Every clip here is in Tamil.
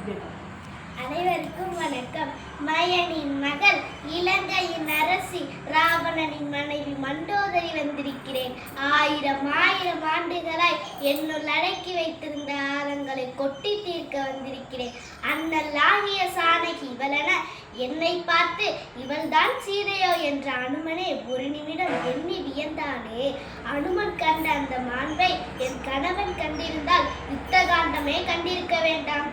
அனைவருக்கும் வணக்கம். மயனின் மகள், இலங்கையின் அரசி, ராவணனின் மனைவி மண்டோதரி வந்திருக்கிறேன். ஆயிரம் ஆண்டுகளாய் என்னுள் அடக்கி வைத்திருந்த ஆழங்களை கொட்டி தீர்க்க வந்திருக்கிறேன். அண்ணல் ஆகிய சானகி இவளென என்னை பார்த்து இவள்தான் சீதையோ என்ற அனுமனே ஒரு நிமிடம் எண்ணி வியந்தானே. அனுமன் கண்ட அந்த மாண்பை என் கணவன் கண்டிருந்தால் யுத்தகாண்டமே கண்டிருக்க வேண்டாம்.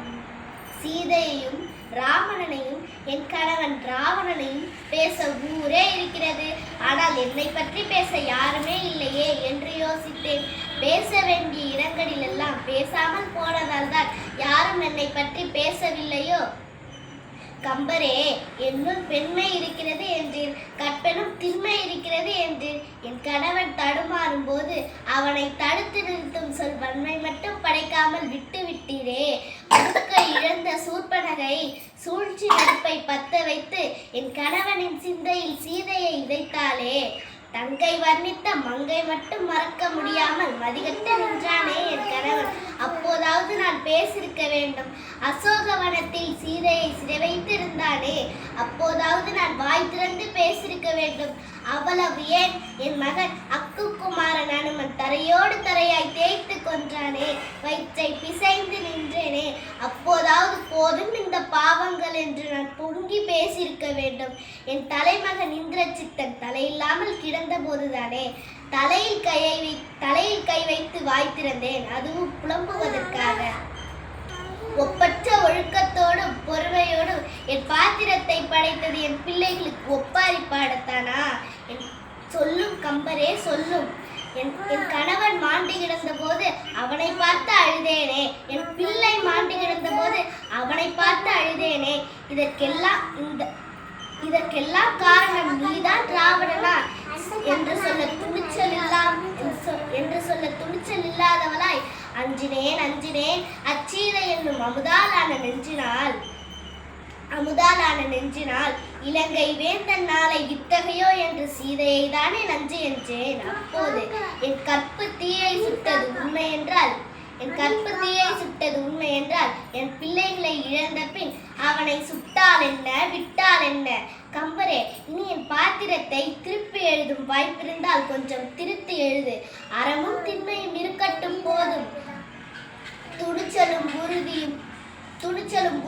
சீதையையும் ராவணனையும் என் கணவன் ராவணனையும் பேச ஊரே இருக்கிறது. ஆனால் என்னை பற்றி பேச யாருமே இல்லையே என்று யோசித்தேன். பேச வேண்டிய இடங்களில் எல்லாம் பேசாமல் போனதால் தான் யாரும் என்னை பற்றி பேசவில்லையோ. கம்பரே, என்னுள் பெண்மை இருக்கிறது என்றீர், கற்பெனும் திண்மை இருக்கிறது என்றீர். என் கணவன் தடுமாறும் போது அவனை தடுத்து நிறுத்தும் சொல் வன்மை மட்டும் படைக்காமல் விட்டு விட்டீரே. இழந்த சூர்பனகை சூழ்ச்சி நெருப்பை பத்த வைத்து என் கணவனின் சிந்தையில் சீதையை விதைத்தாளே. தங்கை வர்ணித்த மங்கை மட்டும் மறக்க முடியாமல் மதிகட்ட நின்றானே என் கணவன். அப்போதாவது நான் பேசியிருக்க வேண்டும். அசோகவனத்தில் சீதையை சிறை வைத்திருந்தானே, அப்போதாவது நான் வாய் திறந்து பேசியிருக்க வேண்டும். அவ்வளவு ஏன் என் மகன் அக்குக்குமாரன் அனுமன் தரையோடு தரையாய் தேய்த்து கொன்றானே. வயிற்றை பிசைந்து நின்றேனே, அப்போதாவது போதும் இந்த பாவங்கள் என்று நான் பொங்கி பேசியிருக்க வேண்டும். என் தலைமகன் இந்திரசித்தன் தலையில்லாமல் கிடந்த போதுதானே தலையில் கை வைத்து வாய் திறந்தேன், அதுவும் புலம்புவதற்காக. ஒப்பற்ற ஒழுக்கத்தோடும் பொறுமையோடும் என் பாத்திரத்தை படைத்தது என் பிள்ளைகளுக்கு ஒப்பாரி பாடத்தானா? சொல்லும் கம்பரே, சொல்லும். என் கணவன் மாண்டு கிடந்த போது அவனை பார்த்து அழுதேனே. என் பிள்ளை மாண்டு கிடந்த போது அவனை பார்த்து அழுதேனே. இதற்கெல்லாம் காரணம் நீதான் ராவணனா என்று சொல்ல துணிச்சல் இல்லாதவளாய் அஞ்சினேன் அச்சீதை என்னும் அமுதாலான நெஞ்சினால் இலங்கை வேந்தன் நாளை இத்தகையோ என்று சீதையை தானே நஞ்சு என்றேன். அப்போது என் கற்பு தீயை சுட்டது உண்மை என்றால் என் பிள்ளைகளை இழந்த பின் அவனை சுட்டால் என்ன விட்டால் என்ன? கம்பரே, இனி என் பாத்திரத்தை திருப்பி எழுதும் வாய்ப்பிருந்தால் கொஞ்சம் திருத்தி எழுது. அறமும் திண்மையும் இருக்கட்டும் போதும். துணிச்சலும்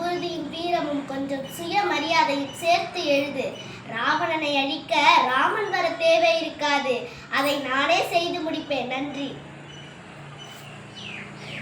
உறுதியும் வீரமும் கொஞ்சம் சுயமரியாதையும் சேர்த்து எழுது. ராவணனை அழிக்க ராமன் வர தேவை இருக்காது. அதை நானே செய்து முடிப்பேன். நன்றி.